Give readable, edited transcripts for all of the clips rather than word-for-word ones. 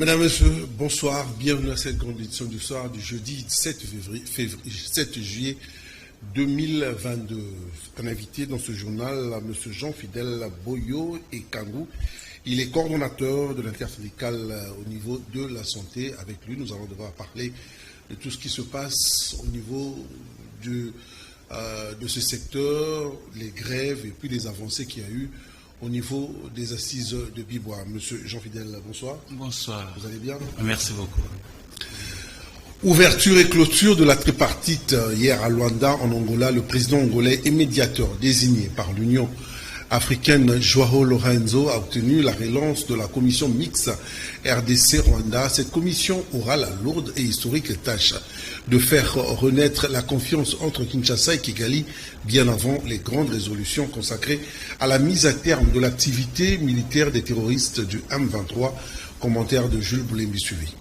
Mesdames, Messieurs, bonsoir. Bienvenue à cette grande édition du soir du jeudi 7 juillet 2022. Un invité dans ce journal, M. Jean-Fidèle Boyo et Kangou. Il est coordonnateur de l'intersyndicale au niveau de la santé. Avec lui, nous allons devoir parler de tout ce qui se passe au niveau de ce secteur, les grèves et puis les avancées qu'il y a eu au niveau des assises de Bibois. Monsieur Jean-Fidèle, bonsoir. Bonsoir. Vous allez bien? Merci beaucoup. Ouverture et clôture de la tripartite hier à Luanda, en Angola. Le président angolais et médiateur désigné par l'Union africaine, Joao Lorenzo, a obtenu la relance de la commission mixte RDC-Rwanda. Cette commission aura la lourde et historique tâche de faire renaître la confiance entre Kinshasa et Kigali bien avant les grandes résolutions consacrées à la mise à terme de l'activité militaire des terroristes du M23. Commentaire de Jules Boulembi-Suivi.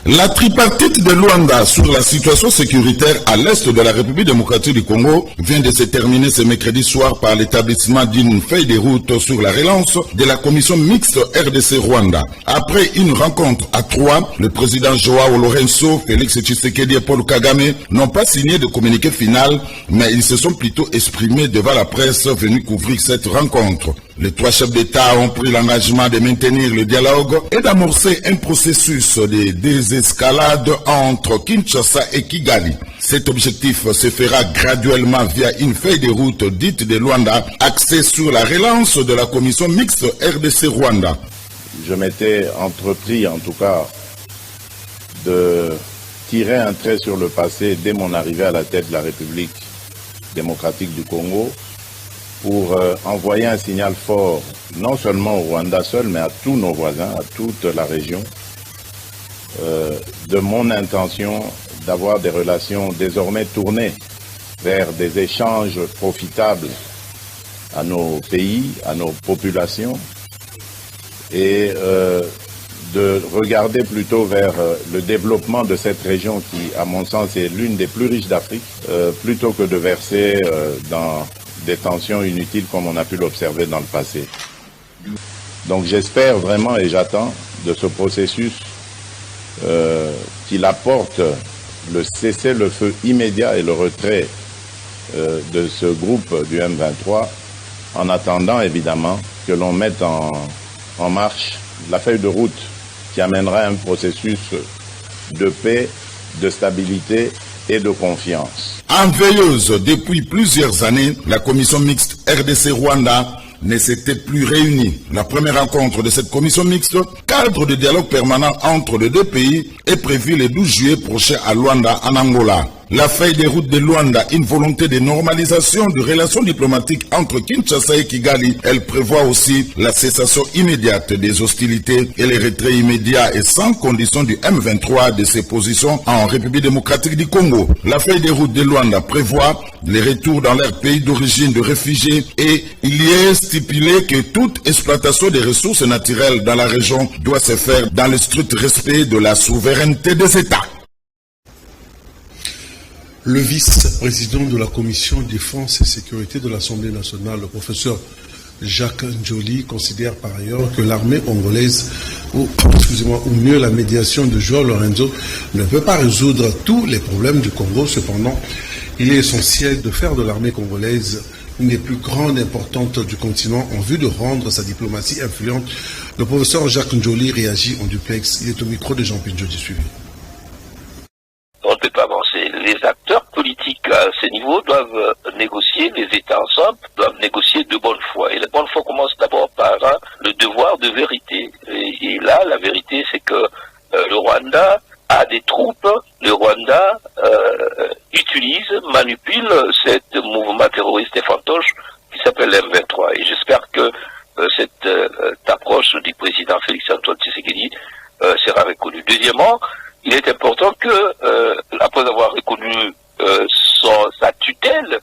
La tripartite de Luanda sur la situation sécuritaire à l'est de la République démocratique du Congo vient de se terminer ce mercredi soir par l'établissement d'une feuille de route sur la relance de la commission mixte RDC-Rwanda. Après une rencontre à trois, le président Joao Lorenzo, Félix Tshisekedi et Paul Kagame n'ont pas signé de communiqué final, mais ils se sont plutôt exprimés devant la presse venue couvrir cette rencontre. Les trois chefs d'État ont pris l'engagement de maintenir le dialogue et d'amorcer un processus de désescalade entre Kinshasa et Kigali. Cet objectif se fera graduellement via une feuille de route dite de Luanda, axée sur la relance de la commission mixte RDC-Rwanda. Je m'étais entrepris, en tout cas, de tirer un trait sur le passé dès mon arrivée à la tête de la République démocratique du Congo, pour envoyer un signal fort, non seulement au Rwanda seul, mais à tous nos voisins, à toute la région, de mon intention d'avoir des relations désormais tournées vers des échanges profitables à nos pays, à nos populations, et de regarder plutôt vers le développement de cette région qui, à mon sens, est l'une des plus riches d'Afrique, plutôt que de verser dans des tensions inutiles comme on a pu l'observer dans le passé. Donc j'espère vraiment et j'attends de ce processus qu'il apporte le cessez-le-feu immédiat et le retrait de ce groupe du M23, en attendant évidemment que l'on mette en marche la feuille de route qui amènera un processus de paix, de stabilité et de confiance. En veilleuse depuis plusieurs années, la commission mixte RDC-Rwanda ne s'était plus réunie. La première rencontre de cette commission mixte, cadre de dialogue permanent entre les deux pays, est prévue le 12 juillet prochain à Luanda, en Angola. La feuille de route de Luanda, une volonté de normalisation de relations diplomatiques entre Kinshasa et Kigali, elle prévoit aussi la cessation immédiate des hostilités et le retrait immédiat et sans condition du M23 de ses positions en République démocratique du Congo. La feuille de route de Luanda prévoit les retours dans leur pays d'origine de réfugiés et il y est stipulé que toute exploitation des ressources naturelles dans la région doit se faire dans le strict respect de la souveraineté des États. Le vice-président de la Commission défense et sécurité de l'Assemblée nationale, le professeur Jacques Njoli, considère par ailleurs que l'armée congolaise, ou mieux la médiation de Joao Lorenzo, ne peut pas résoudre tous les problèmes du Congo. Cependant, il est essentiel de faire de l'armée congolaise une des plus grandes et importantes du continent en vue de rendre sa diplomatie influente. Le professeur Jacques Njoli réagit en duplex. Il est au micro de Jean-Pierre Njoli suivi. On ne peut pas avancer. Les acteurs politiques à ce niveau doivent négocier, les États ensemble doivent négocier de bonne foi. Et la bonne foi commence d'abord par le devoir de vérité. Et là, la vérité, c'est que le Rwanda a des troupes. Le Rwanda utilise, manipule ce mouvement terroriste et fantoche qui s'appelle M23. Et j'espère que cette approche du président Félix-Antoine Tshisekedi sera reconnue. Deuxièmement, il est important que, après avoir reconnu sa tutelle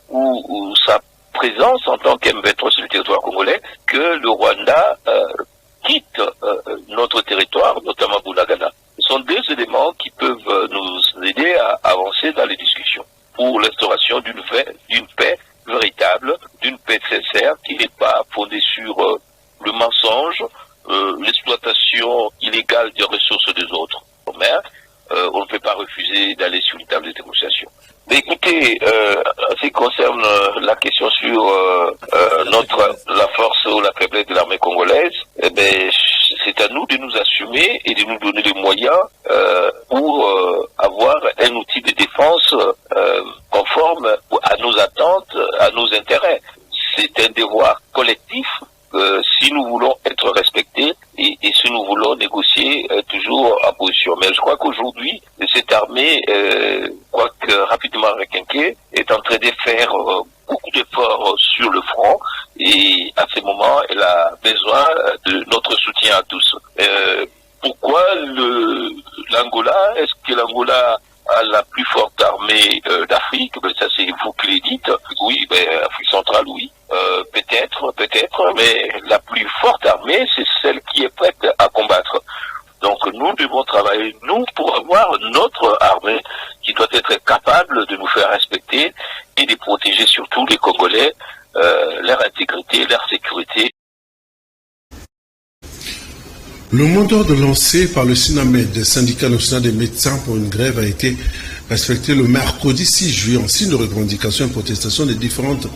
ou sa présence en tant qu'M23 sur le territoire congolais, que le Rwanda quitte notre territoire, notamment Bunagana. Ce sont deux éléments qui peuvent nous aider à avancer dans les discussions pour l'instauration d'une paix véritable, d'une paix sincère qui n'est pas fondée sur le mensonge, l'exploitation d'aller sur une table de négociation. Mais écoutez, en ce qui concerne la question sur la force ou la faiblesse de l'armée congolaise, eh ben, c'est à nous de nous assumer et de nous donner les moyens pour avoir un outil de défense conforme à nos attentes, à nos intérêts. C'est un devoir collectif si nous voulons être respectés et si nous voulons négocier toujours en position. Mais je crois qu'aujourd'hui, cette armée, quoique rapidement requinquée, est en train de faire beaucoup d'efforts sur le front et à ce moment, elle a besoin de notre soutien à tous. Pourquoi l'Angola? Est-ce que l'Angola a la plus forte armée d'Afrique? Ben, ça c'est vous qui le dites. Oui, Afrique centrale, oui. Peut-être, mais la plus forte armée, c'est celle qui est prête à combattre. Donc nous devons travailler, nous, pour avoir notre armée qui doit être capable de nous faire respecter et de protéger surtout les Congolais, leur intégrité, leur sécurité. Le mot d'ordre lancé par le SINAMED, syndicat national des médecins pour une grève, a été respecté le mercredi 6 juillet en signe de revendication et protestation des différentes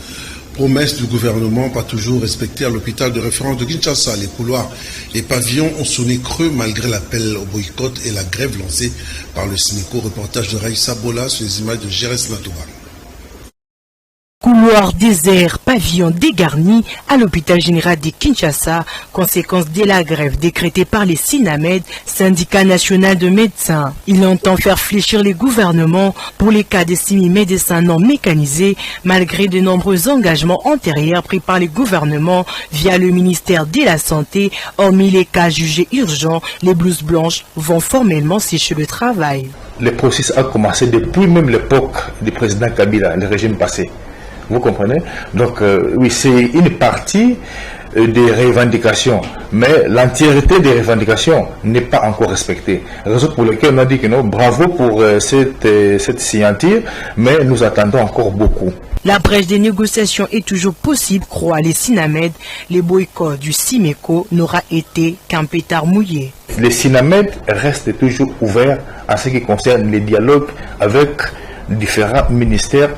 promesses du gouvernement pas toujours respectées à l'hôpital de référence de Kinshasa. Les couloirs et pavillons ont sonné creux malgré l'appel au boycott et la grève lancée par le SINECO. Reportage de Raïssa Bola sur les images de Gérès Natouba. Couloir désert, pavillon dégarni à l'hôpital général de Kinshasa, conséquence de la grève décrétée par les SINAMED, syndicat national de médecins. Il entend faire fléchir les gouvernements pour les cas de 6 000 médecins non mécanisés, malgré de nombreux engagements antérieurs pris par les gouvernements via le ministère de la Santé. Hormis les cas jugés urgents, les blouses blanches vont formellement sécher le travail. Le processus a commencé depuis même l'époque du président Kabila, le régime passé. Vous comprenez? Donc, oui, c'est une partie des revendications, mais l'entièreté des revendications n'est pas encore respectée. Raison pour laquelle on a dit que non, bravo pour cette signature, mais nous attendons encore beaucoup. La brèche des négociations est toujours possible, croient les SINAMED. Les boycotts du SIMECO n'aura été qu'un pétard mouillé. Les SINAMED restent toujours ouverts en ce qui concerne les dialogues avec différents ministères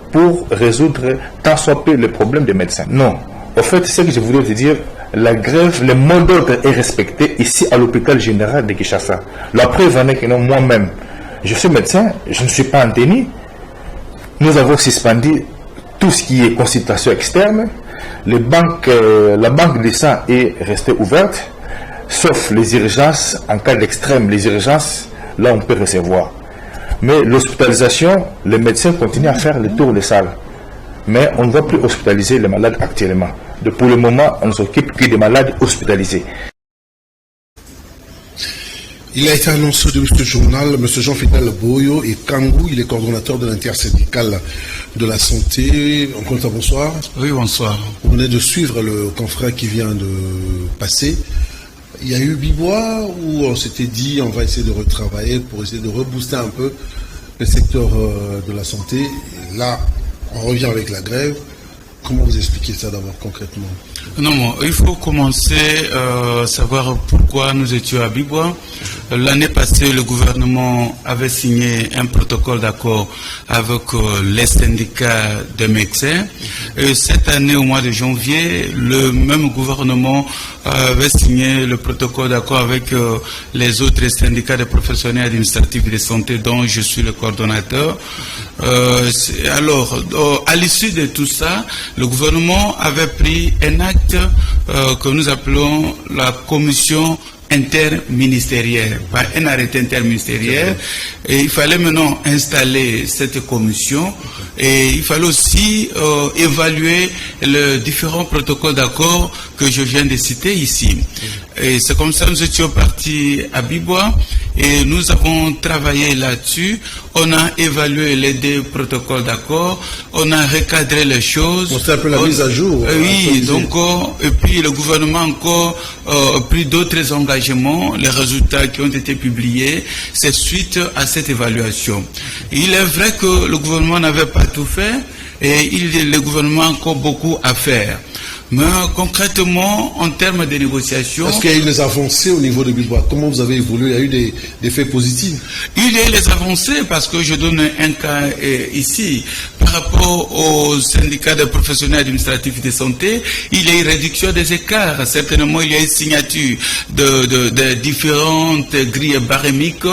pour résoudre tant soit peu le problème des médecins. Non. En fait, ce que je voulais te dire, la grève, le mot d'ordre est respecté ici à l'hôpital général de Kinshasa. La preuve en est que non, moi-même, je suis médecin, je ne suis pas en tenue. Nous avons suspendu tout ce qui est consultation externe. La banque de sang est restée ouverte, sauf les urgences, en cas d'extrême, les urgences, là on peut recevoir. Mais l'hospitalisation, les médecins continuent à faire le tour des salles. Mais on ne va plus hospitaliser les malades actuellement. Pour le moment, on ne s'occupe que des malades hospitalisés. Il a été annoncé de ce journal, M. Jean-Fidèle Boyo et Kangou, il est coordonnateur de l'intersyndicale de la santé. On compte à bonsoir. Oui, bonsoir. Vous venez de suivre le confrère qui vient de passer. Il y a eu Bibois où on s'était dit on va essayer de retravailler pour essayer de rebooster un peu le secteur de la santé. Et là, on revient avec la grève. Comment vous expliquez ça d'abord concrètement? Non, il faut commencer à savoir pourquoi nous étions à Bibois. L'année passée, le gouvernement avait signé un protocole d'accord avec les syndicats de médecins. Et cette année, au mois de janvier, le même gouvernement avait signé le protocole d'accord avec les autres syndicats de professionnels administratifs de santé dont je suis le coordonnateur. Alors, à l'issue de tout ça, le gouvernement avait pris un acte que nous appelons la commission interministérielle, pas un arrêté interministériel. Et il fallait maintenant installer cette commission et il fallait aussi évaluer les différents protocoles d'accord que je viens de citer ici. Et c'est comme ça que nous étions partis à Bibois et nous avons travaillé là-dessus. On a évalué les 2 protocoles d'accord, on a recadré les choses. On s'appelle la mise à jour. Oui, donc, et puis le gouvernement a encore pris d'autres engagements, les résultats qui ont été publiés, c'est suite à cette évaluation. Il est vrai que le gouvernement n'avait pas tout fait et le gouvernement a encore beaucoup à faire. Mais concrètement, en termes de négociations... Est-ce qu'il y a eu des avancées au niveau de Bilbois? Comment vous avez évolué? Il y a eu des faits positifs? Il y a eu les avancées parce que je donne un cas ici. Par rapport au syndicat des professionnels administratifs de santé, il y a eu réduction des écarts. Certainement, il y a eu signature de différentes grilles barémiques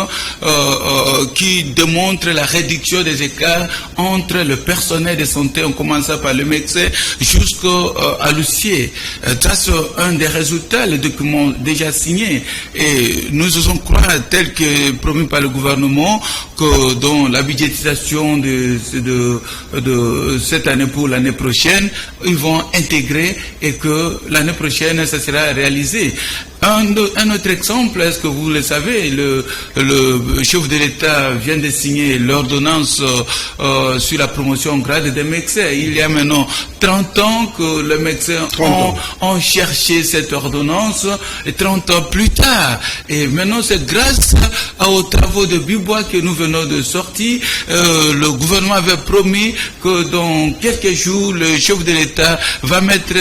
qui démontrent la réduction des écarts entre le personnel de santé, en commençant par le médecin jusqu'à l'huissier. Ça, c'est un des résultats, le document déjà signé. Et nous osons croire, tel que promis par le gouvernement, que dans la budgétisation de cette année pour l'année prochaine, ils vont intégrer et que l'année prochaine, ça sera réalisé. Un autre exemple, est-ce que vous le savez, le chef de l'État vient de signer l'ordonnance sur la promotion grade des médecins. Il y a maintenant 30 ans que les médecins ont cherché cette ordonnance, et 30 ans plus tard. Et maintenant, c'est grâce aux travaux de Bilbois que nous venons de sortir. Le gouvernement avait promis que dans quelques jours, le chef de l'État va mettre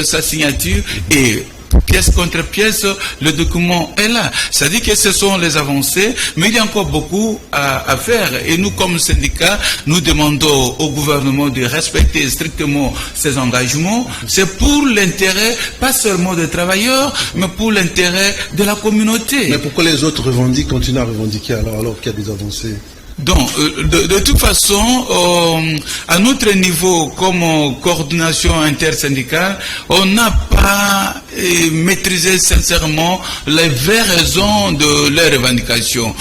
sa signature et pièce contre pièce, le document est là. Ça dit que ce sont les avancées, mais il y a encore beaucoup à faire. Et nous, comme syndicat, nous demandons au gouvernement de respecter strictement ses engagements. C'est pour l'intérêt, pas seulement des travailleurs, mais pour l'intérêt de la communauté. Mais pourquoi les autres continuent à revendiquer alors qu'il y a des avancées? Donc, de toute façon, à notre niveau, comme coordination intersyndicale, on n'a pas maîtrisé sincèrement les vraies raisons de leurs revendications.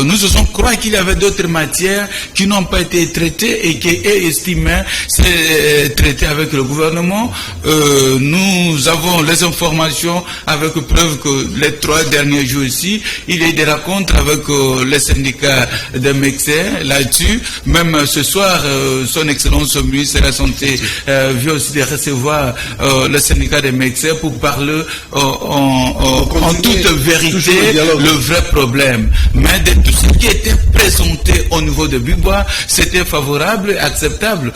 Nous osons croire qu'il y avait d'autres matières qui n'ont pas été traitées et qui est estimé c'est traité avec le gouvernement. Nous avons les informations avec preuve que les 3 derniers jours ici, il y a eu des rencontres avec les syndicats des médecins là-dessus. Même ce soir, son Excellence le ministre de la Santé vient aussi de recevoir le syndicat des médecins pour parler en toute vérité le vrai problème. Mais de tout ce qui était présenté au niveau de Bilbois, c'était favorable et acceptable.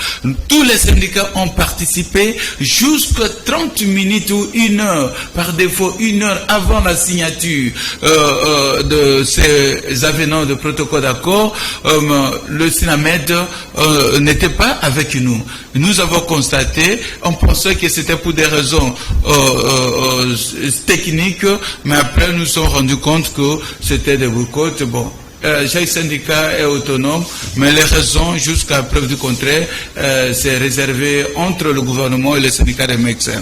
Tous les syndicats ont participé jusqu'à 30 minutes ou 1 heure, par défaut 1 heure avant la signature de ces avenants de protocole d'accord. Le SINAMED n'était pas avec nous. Nous avons constaté, on pensait que c'était pour des raisons techniques, mais après nous nous sommes rendus compte que c'était des boycotts. Bon, chaque syndicat est autonome, mais les raisons, jusqu'à preuve du contraire, c'est réservé entre le gouvernement et les syndicats des médecins.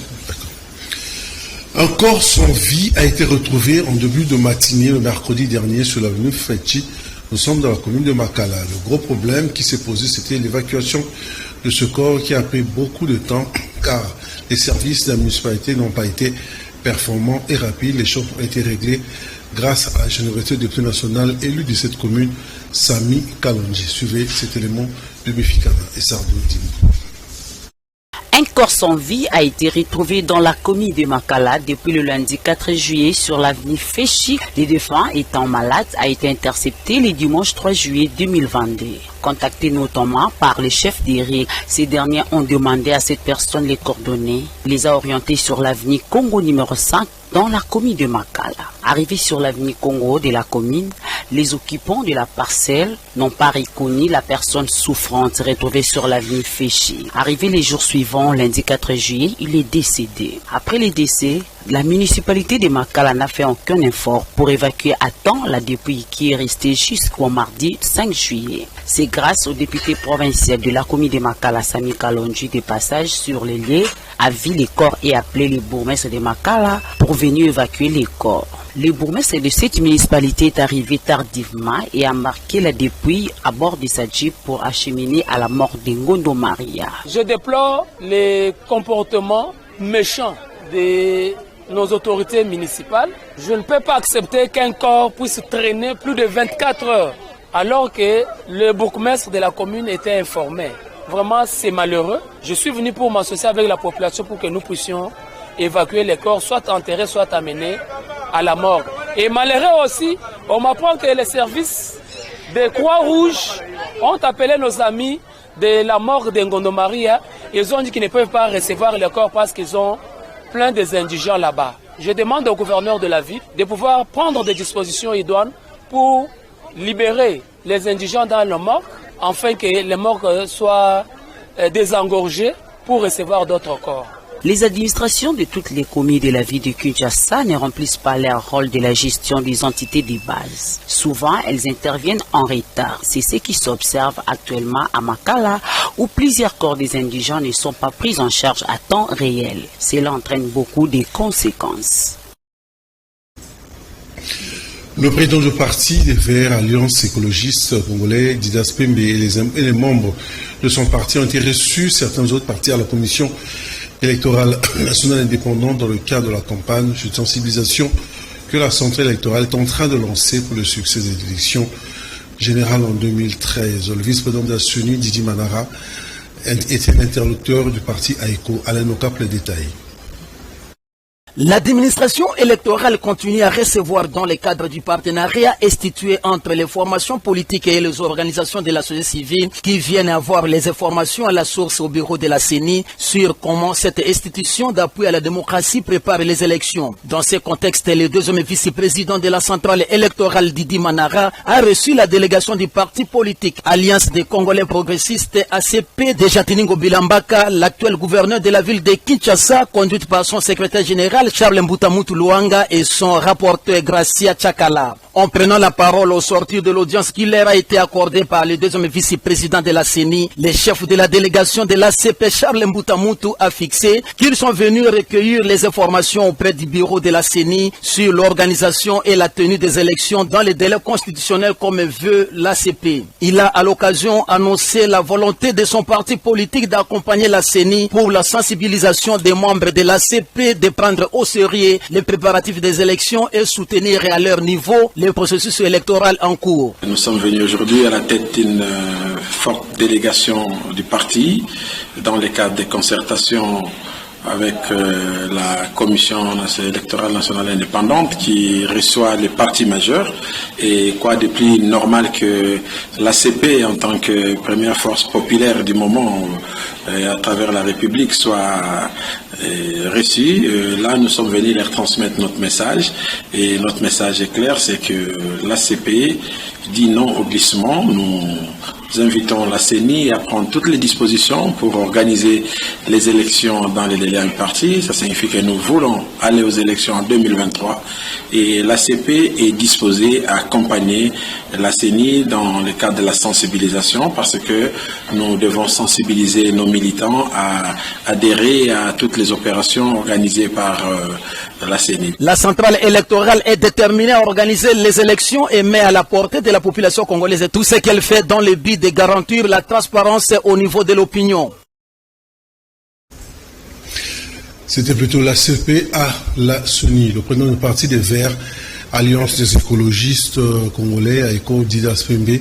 Un corps sans vie a été retrouvé en début de matinée le mercredi dernier sur l'avenue Fetchi. Nous sommes dans la commune de Makala. Le gros problème qui s'est posé, c'était l'évacuation de ce corps qui a pris beaucoup de temps car les services de la municipalité n'ont pas été performants et rapides. Les choses ont été réglées grâce à la générosité du député national élu de cette commune, Sami Kalonji. Suivez cet élément de Bifikana et Sardou Dimbo. Un corps sans vie a été retrouvé dans la commune de Makala depuis le lundi 4 juillet sur l'avenue Féchi. Les défunts étant malades a été intercepté le dimanche 3 juillet 2022. Contactés notamment par les chefs d'Iri, ces derniers ont demandé à cette personne les coordonnées. Il les a orientés sur l'avenue Congo numéro 5 dans la commune de Makala. Arrivés sur l'avenue Congo de la commune, les occupants de la parcelle n'ont pas reconnu la personne souffrante retrouvée sur l'avenue Féchi. Arrivé les jours suivants, lundi 4 juillet, il est décédé. Après le décès, la municipalité de Makala n'a fait aucun effort pour évacuer à temps la dépouille qui est restée jusqu'au mardi 5 juillet. C'est grâce au député provincial de la commune de Makala, Sami Kalonji, de passage sur les lieux, a vu les corps et appelé le bourgmestre de Makala pour venir évacuer les corps. Le bourgmestre de cette municipalité est arrivé tardivement et a marqué la dépouille à bord de sa jeep pour acheminer à la mort de Ngondo Maria. Je déplore les comportements méchants de nos autorités municipales. Je ne peux pas accepter qu'un corps puisse traîner plus de 24 heures alors que le bourgmestre de la commune était informé. Vraiment, c'est malheureux. Je suis venu pour m'associer avec la population pour que nous puissions évacuer les corps, soit enterrés, soit amenés à la mort. Et malheureux aussi, on m'apprend que les services de Croix-Rouge ont appelé nos amis de la mort de Ngondo Maria. Ils ont dit qu'ils ne peuvent pas recevoir les corps parce qu'ils ont plein des indigents là-bas. Je demande au gouverneur de la ville de pouvoir prendre des dispositions idoines pour libérer les indigents dans le morgue, afin que les morgues soient désengorgés pour recevoir d'autres corps. Les administrations de toutes les communes de la ville de Kinshasa ne remplissent pas leur rôle de la gestion des entités de base. Souvent, elles interviennent en retard. C'est ce qui s'observe actuellement à Makala, où plusieurs corps des indigents ne sont pas pris en charge à temps réel. Cela entraîne beaucoup de conséquences. Le président du parti des Verts, Alliance écologiste congolais, Didas Pembe, et les membres de son parti ont été reçus, certains autres partis, à la commission électorale nationale indépendante dans le cadre de la campagne de sensibilisation que la centrale électorale est en train de lancer pour le succès des élections générales en 2013. Le vice-président de la CENI, Didi Manara, était l'interlocuteur du parti AECO. Alain Oka pour les détails. L'administration électorale continue à recevoir dans le cadre du partenariat institué entre les formations politiques et les organisations de la société civile qui viennent avoir les informations à la source au bureau de la CENI sur comment cette institution d'appui à la démocratie prépare les élections. Dans ce contexte, le deuxième vice-président de la centrale électorale Didi Manara a reçu la délégation du parti politique Alliance des Congolais progressistes ACP de Jatiningo Bilambaka, l'actuel gouverneur de la ville de Kinshasa, conduite par son secrétaire général Charles Mbutamutu Luanga et son rapporteur Gracia Chakala. En prenant la parole au sortir de l'audience qui leur a été accordée par le deuxième vice-président de la CENI, le chef de la délégation de l'ACP Charles Mbutamutu a fixé qu'ils sont venus recueillir les informations auprès du bureau de la CENI sur l'organisation et la tenue des élections dans les délais constitutionnels comme veut l'ACP. Il a à l'occasion annoncé la volonté de son parti politique d'accompagner la CENI pour la sensibilisation des membres de l'ACP de prendre au sérieux les préparatifs des élections et soutenir à leur niveau le processus électoral en cours. Nous sommes venus aujourd'hui à la tête d'une forte délégation du parti dans le cadre des concertations avec la Commission électorale nationale indépendante qui reçoit les partis majeurs. Et quoi de plus normal que l'ACP en tant que première force populaire du moment à travers la République soit reçu. Là, nous sommes venus leur transmettre notre message. Et notre message est clair, c'est que l'ACP dit non au glissement. Nous invitons la CENI à prendre toutes les dispositions pour organiser les élections dans les délais impartis. Ça signifie que nous voulons aller aux élections en 2023 et l'ACP est disposée à accompagner la CENI dans le cadre de la sensibilisation parce que nous devons sensibiliser nos militants à adhérer à toutes les opérations organisées par la CENI. La centrale électorale est déterminée à organiser les élections et met à la portée de la population congolaise tout ce qu'elle fait dans le but de garantir la transparence au niveau de l'opinion. C'était plutôt l'ACP à la CENI. Le président du parti des Verts, Alliance des écologistes congolais, AECO, Didas Pembe,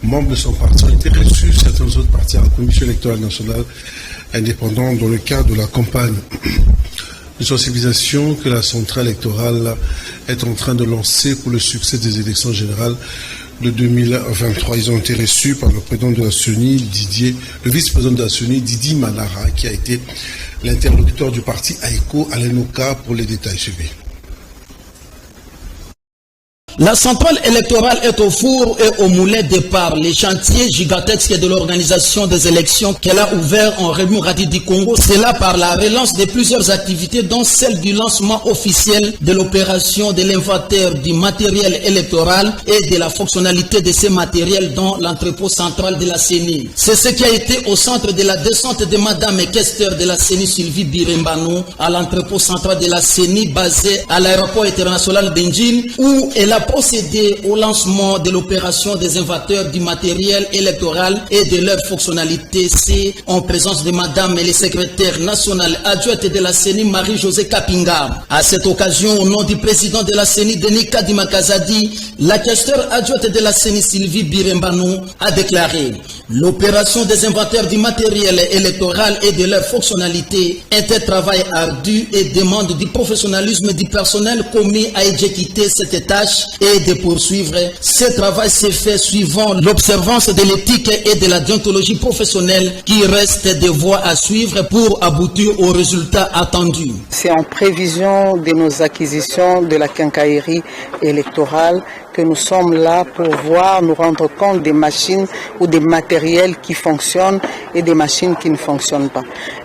membre de son parti, ont été reçus certains autres partis à la Commission électorale nationale indépendante dans le cadre de la campagne de sensibilisation que la centrale électorale est en train de lancer pour le succès des élections générales de 2023. Ils ont été reçus par le président de la CENI, le vice-président de la CENI, Didi Manara, qui a été l'interlocuteur du parti AECO, Alain Oka, pour les détails suivis. La centrale électorale est au four et au moulin départ. Les chantiers gigantesques de l'organisation des élections qu'elle a ouvert en République du Congo, c'est là par la relance de plusieurs activités, dont celle du lancement officiel de l'opération de l'inventaire du matériel électoral et de la fonctionnalité de ces matériels dans l'entrepôt central de la CENI. C'est ce qui a été au centre de la descente de Madame Kester de la CENI, Sylvie Birembano, à l'entrepôt central de la CENI basé à l'aéroport international d'Enjil, où elle a procédé au lancement de l'opération des inventeurs du matériel électoral et de leur fonctionnalité. C'est en présence de Madame le secrétaire national adjointe de la CENI, Marie-Josée Kapinga. À cette occasion, au nom du président de la CENI, Denis Kadimakazadi, la questeur adjointe de la CENI, Sylvie Birembano, a déclaré: l'opération des inventaires du matériel électoral et de leur fonctionnalité est un travail ardu et demande du professionnalisme du personnel commis à exécuter cette tâche et de poursuivre. Ce travail s'est fait suivant l'observance de l'éthique et de la déontologie professionnelle qui reste des voies à suivre pour aboutir aux résultats attendus. C'est en prévision de nos acquisitions de la quincaillerie électorale que nous sommes là pour voir, nous rendre compte des machines ou des matériels qui fonctionnent et des machines qui ne fonctionnent pas.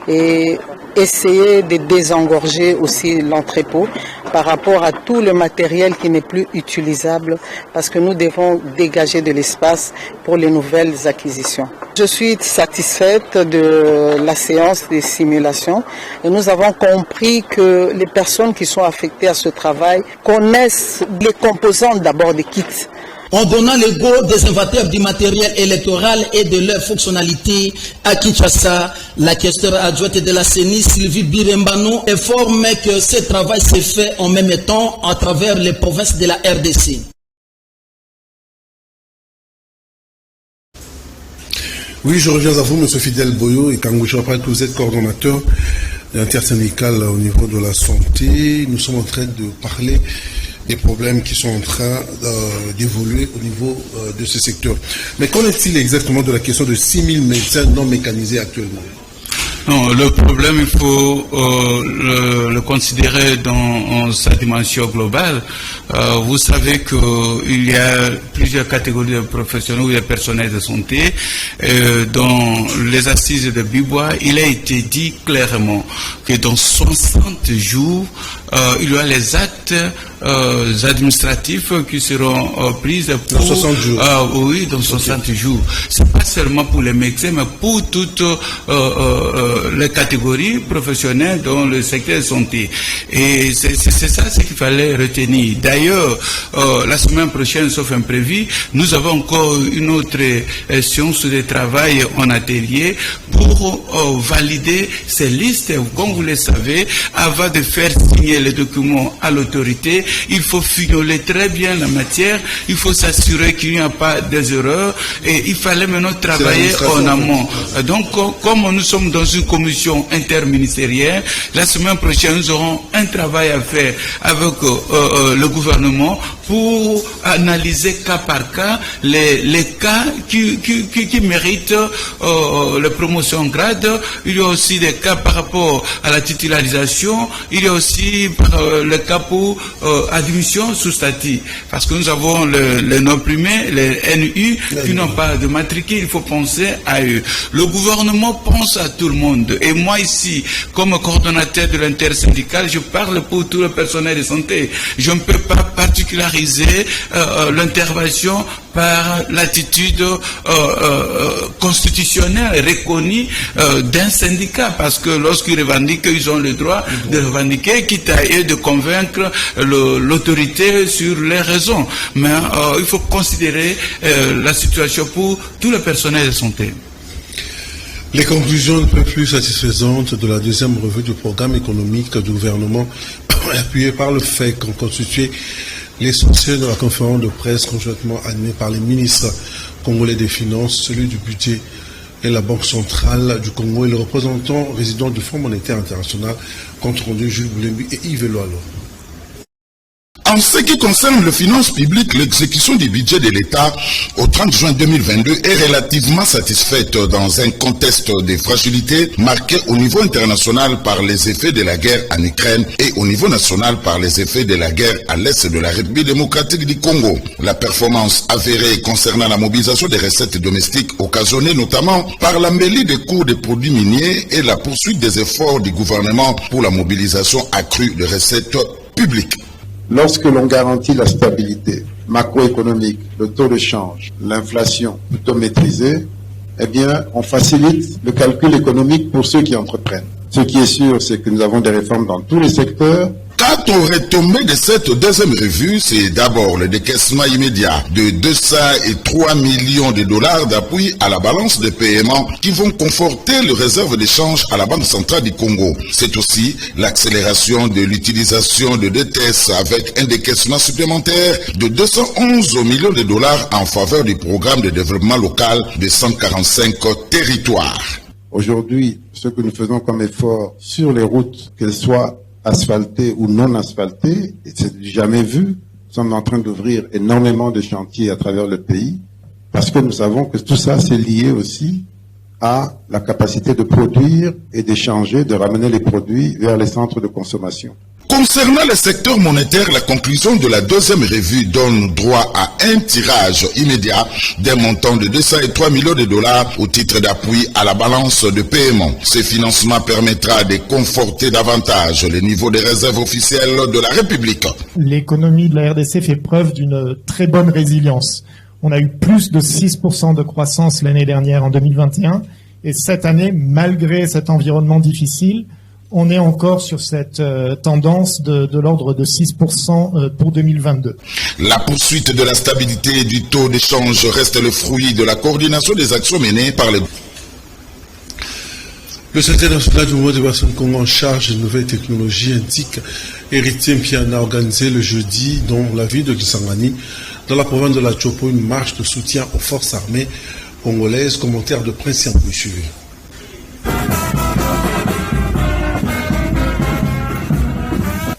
Et essayer de désengorger aussi l'entrepôt par rapport à tout le matériel qui n'est plus utilisable parce que nous devons dégager de l'espace pour les nouvelles acquisitions. Je suis satisfaite de la séance des simulations et nous avons compris que les personnes qui sont affectées à ce travail connaissent les composantes d'abord des kits. En donnant le go des inventaires du matériel électoral et de leurs fonctionnalités à Kinshasa, la questeur adjointe de la CENI, Sylvie Birembano, informe que ce travail s'est fait en même temps à travers les provinces de la RDC. Oui, je reviens à vous, M. Fidel Boyo, et quand je rappelle que vous êtes coordonnateur intersyndical au niveau de la santé, nous sommes en train de parler des problèmes qui sont en train d'évoluer au niveau de ce secteur. Mais qu'en est-il exactement de la question de 6 000 médecins non mécanisés actuellement? Non, le problème, il faut le considérer dans sa dimension globale. Vous savez qu'il y a plusieurs catégories de professionnels ou de personnels de santé. Dans les assises de Bibois, il a été dit clairement que dans 60 jours, il y aura les actes administratifs qui seront prises pour... Dans 60 jours. Oui, dans 60 jours. C'est pas seulement pour les médecins, mais pour toutes les catégories professionnelles dans le secteur de santé. Et c'est ça ce qu'il fallait retenir. D'ailleurs, la semaine prochaine, sauf imprévu, nous avons encore une autre séance de travail en atelier pour valider ces listes. Comme vous le savez, avant de faire signer les documents à l'autorité, il faut fignoler très bien la matière, il faut s'assurer qu'il n'y a pas des erreurs et il fallait maintenant travailler en amont. Donc, comme nous sommes dans une commission interministérielle, la semaine prochaine, nous aurons un travail à faire avec le gouvernement pour analyser cas par cas les cas qui méritent la promotion grade. Il y a aussi des cas par rapport à la titularisation, il y a aussi le cas pour admission sous statut, parce que nous avons les non-primés, les NU qui n'ont pas de matricule, il faut penser à eux. Le gouvernement pense à tout le monde, et moi ici, comme coordonnateur de l'intersyndical, je parle pour tout le personnel de santé. Je ne peux pas particulariser l'intervention par l'attitude constitutionnelle reconnue d'un syndicat, parce que lorsqu'ils revendiquent, ils ont le droit de revendiquer, quitte à eux de convaincre l'autorité sur les raisons. Mais il faut considérer la situation pour tout le personnel de santé. Les conclusions un peu plus satisfaisantes de la deuxième revue du programme économique du gouvernement, appuyé par le fait qu'ont constitué l'essentiel de la conférence de presse conjointement animée par les ministres congolais des Finances, celui du budget et la Banque centrale du Congo et le représentant résident du Fonds monétaire international, compte rendu Jules Boulembi et Yves Eloalo. En ce qui concerne les finances publiques, l'exécution du budget de l'État au 30 juin 2022 est relativement satisfaite dans un contexte de fragilité marqué au niveau international par les effets de la guerre en Ukraine et au niveau national par les effets de la guerre à l'est de la République démocratique du Congo. La performance avérée concernant la mobilisation des recettes domestiques occasionnée notamment par l'embellie des cours des produits miniers et la poursuite des efforts du gouvernement pour la mobilisation accrue de recettes publiques. Lorsque l'on garantit la stabilité macroéconomique, le taux de change, l'inflation plutôt maîtrisée, eh bien, on facilite le calcul économique pour ceux qui entreprennent. Ce qui est sûr, c'est que nous avons des réformes dans tous les secteurs. Quatre retombées de cette deuxième revue, c'est d'abord le décaissement immédiat de 203 millions de dollars d'appui à la balance de paiement qui vont conforter les réserves d'échange à la Banque centrale du Congo. C'est aussi l'accélération de l'utilisation de DTS avec un décaissement supplémentaire de 211 millions de dollars en faveur du programme de développement local de 145 territoires. Aujourd'hui, ce que nous faisons comme effort sur les routes, qu'elles soient asphaltées ou non asphaltées, c'est jamais vu. sommes en train d'ouvrir énormément de chantiers à travers le pays parce que nous savons que tout ça, c'est lié aussi à la capacité de produire et d'échanger, de ramener les produits vers les centres de consommation. Concernant le secteur monétaire, la conclusion de la deuxième revue donne droit à un tirage immédiat d'un montant de 203 millions de dollars au titre d'appui à la balance de paiement. Ce financement permettra de conforter davantage le niveau des réserves officielles de la République. L'économie de la RDC fait preuve d'une très bonne résilience. On a eu plus de 6% de croissance l'année dernière en 2021 et cette année, malgré cet environnement difficile, on est encore sur cette tendance de l'ordre de 6% pour 2022. La poursuite de la stabilité et du taux d'échange reste le fruit de la coordination des actions menées par les... Le secrétaire national du mouvement des personnes Congo en charge de nouvelles technologies antiques, Héritier Mpiana, a organisé le jeudi dans la ville de Kisangani, dans la province de la Chopo, une marche de soutien aux forces armées congolaises. Commentaire de Prince Yambouy suivi.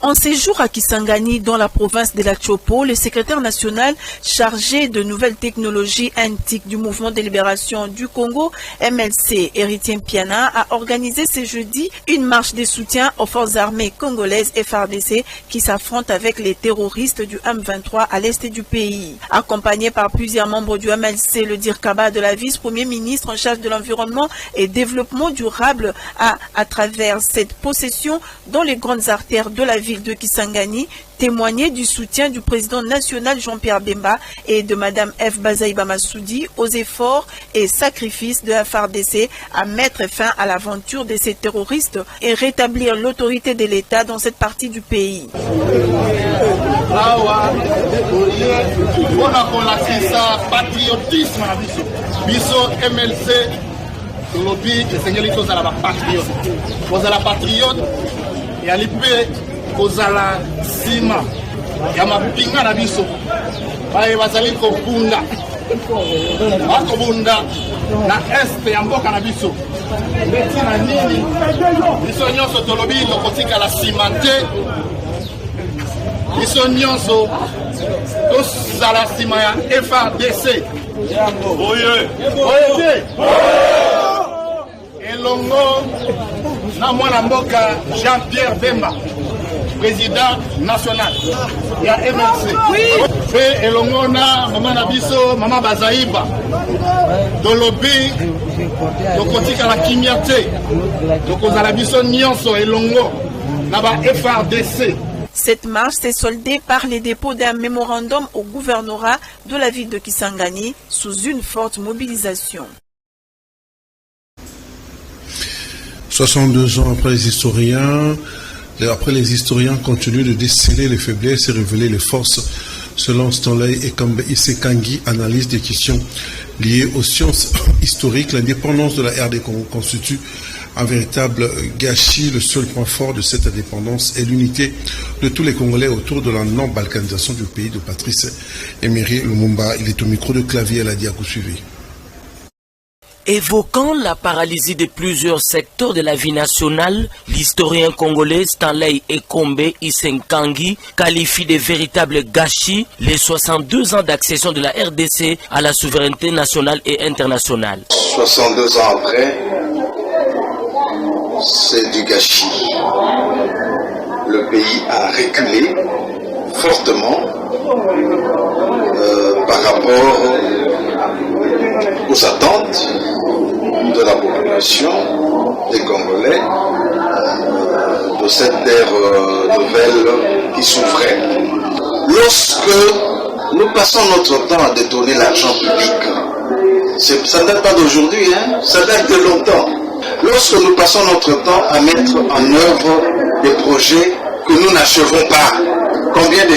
En séjour à Kisangani, dans la province de la Chopo, le secrétaire national chargé de nouvelles technologies antiques du mouvement de libération du Congo, MLC, Héritier Mpiana, a organisé ce jeudi une marche de soutien aux forces armées congolaises FARDC qui s'affrontent avec les terroristes du M23 à l'est du pays. Accompagné par plusieurs membres du MLC, le Dirkaba de la vice-premier ministre en charge de l'environnement et développement durable a, à travers cette possession dans les grandes artères de la ville de Kisangani, témoigner du soutien du président national Jean-Pierre Bemba et de Madame F. Bazaïba Massoudi aux efforts et sacrifices de la FARDC à mettre fin à l'aventure de ces terroristes et rétablir l'autorité de l'État dans cette partie du pays. kozala sima ya mapinga na biso baye bazali kobunda bakobunda na este ya mboka na biso ndeti na nini biso nyonso tolobi tokotikala sima te biso nyonso tozala sima ya FARDC elongo na mwana mboka Jean-Pierre Bemba, président national ya MLC. Pe elongo na mama na biso mama Bazaïba tolobi tokotika la kimia te tokozala biso nyonso elongo na ba FARDC. Cette marche s'est soldée par les dépôts d'un mémorandum au gouvernorat de la ville de Kisangani sous une forte mobilisation. 62 ans après les historiens continuent de déceler les faiblesses et révéler les forces. Selon Stanley Ekambe Isekangi, analyse des questions liées aux sciences historiques, l'indépendance de la RD Congo constitue un véritable gâchis. Le seul point fort de cette indépendance est l'unité de tous les Congolais autour de la non-balkanisation du pays de Patrice Emery Lumumba. Il est au micro de Clavier à la Diakou suivi. Évoquant la paralysie de plusieurs secteurs de la vie nationale, l'historien congolais Stanley Ekombe Isenkangi qualifie de véritable gâchis les 62 ans d'accession de la RDC à la souveraineté nationale et internationale. 62 ans après, c'est du gâchis. Le pays a reculé fortement par rapport aux attentes de la population des Congolais de cette ère nouvelle qui s'ouvrait. Lorsque nous passons notre temps à détourner l'argent public, ça ne date pas d'aujourd'hui, ça date de longtemps. Lorsque nous passons notre temps à mettre en œuvre des projets que nous n'achevons pas, combien de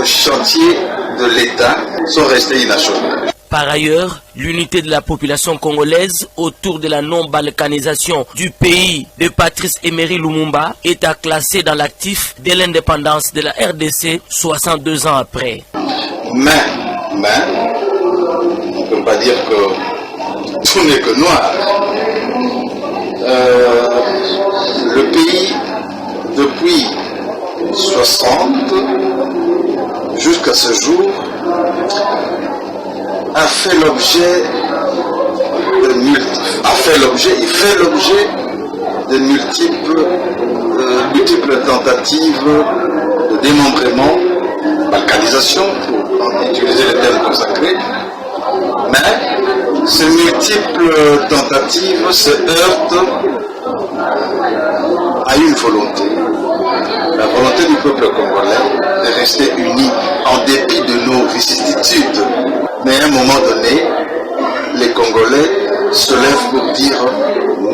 chantiers de l'État sont restés inachevés? Par ailleurs, l'unité de la population congolaise autour de la non-balkanisation du pays de Patrice Emery Lumumba est à classer dans l'actif de l'indépendance de la RDC 62 ans après. Mais, on ne peut pas dire que tout n'est que noir. Le pays, depuis 60, jusqu'à ce jour, fait l'objet de multiples tentatives de démembrement, balkanisation, pour utiliser les termes consacrés, mais ces multiples tentatives se heurtent à une volonté, la volonté du peuple congolais de rester uni en dépit de nos vicissitudes. Mais à un moment donné, les Congolais se lèvent pour dire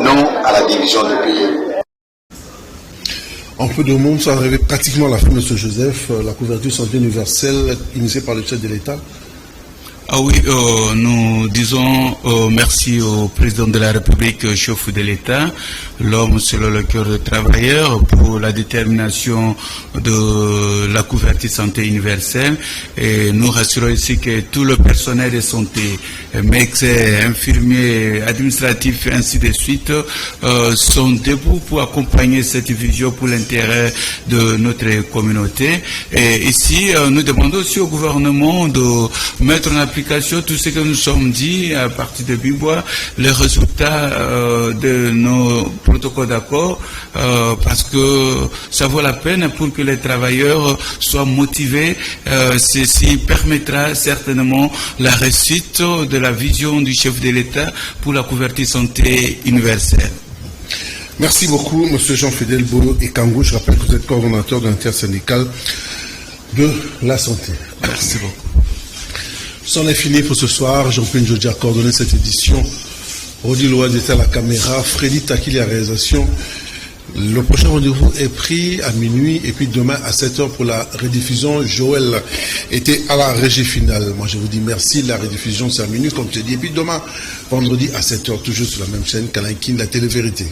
non à la division du pays. En peu de monde, ça arrivait pratiquement à la fin de M. Joseph, la couverture santé universelle initiée par le chef de l'État. Ah oui, nous disons merci au président de la République, chef de l'État, l'homme selon le cœur des travailleurs, pour la détermination de la couverture santé universelle. Et nous rassurons ici que tout le personnel de santé, médecins, infirmiers, administratifs, ainsi de suite, sont debout pour accompagner cette vision pour l'intérêt de notre communauté. Et ici, nous demandons aussi au gouvernement de mettre en application tout ce que nous sommes dit à partir de Bibois, les résultats de nos protocoles d'accord, parce que ça vaut la peine pour que les travailleurs soient motivés. Ceci permettra certainement la réussite de la vision du chef de l'État pour la couverture santé universelle. Merci beaucoup, M. Jean-Fidèle Boyo et Kangou. Je rappelle que vous êtes coordonnateur de l'intersyndicale de la santé. Merci beaucoup. C'en est fini pour ce soir. Jean-Pierre Njodji a coordonné cette édition. Rodi Load était à la caméra. Freddy Takili à la réalisation. Le prochain rendez-vous est pris à minuit et puis demain à 7h pour la rediffusion. Joël était à la régie finale. Moi je vous dis merci. La rediffusion c'est à minuit comme je dis. Et puis demain, vendredi à 7h, toujours sur la même chaîne, Kalankin, la télé-vérité.